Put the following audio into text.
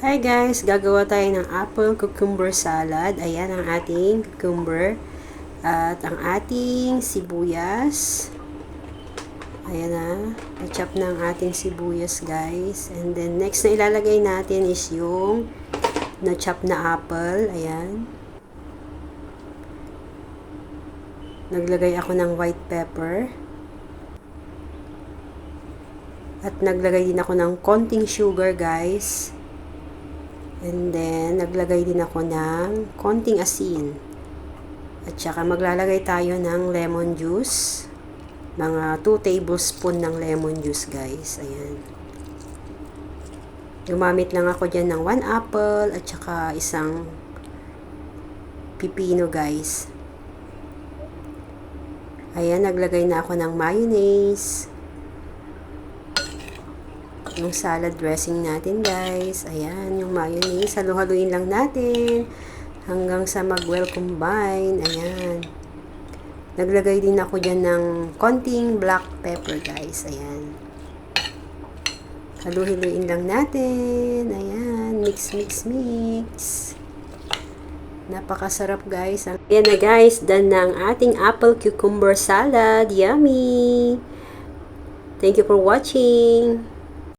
Hi guys, gagawa tayo ng apple cucumber salad. Ayan ang ating cucumber at ang ating sibuyas. Ayan na, na-chop na ang ating sibuyas guys. And then next na ilalagay natin is yung na-chop na apple. Ayan. Naglagay ako ng white pepper. At naglagay din ako ng konting sugar guys. And then, naglagay din ako ng konting asin. At saka maglalagay tayo ng lemon juice. Mga 2 tablespoon ng lemon juice guys. Ayan. Gumamit lang ako dyan ng 1 apple at saka isang pipino guys. Ayan, naglagay na ako ng mayonnaise. Yung salad dressing natin guys. Ayan, yung mayonnaise. Halu-haluin lang natin hanggang sa mag-well combine. Ayan. Naglagay din ako dyan ng konting black pepper guys. Ayan. Halu-haluin lang natin. Ayan. Mix, mix, mix. Napakasarap guys. Ayan na guys. Done na ang ating apple cucumber salad. Yummy! Thank you for watching.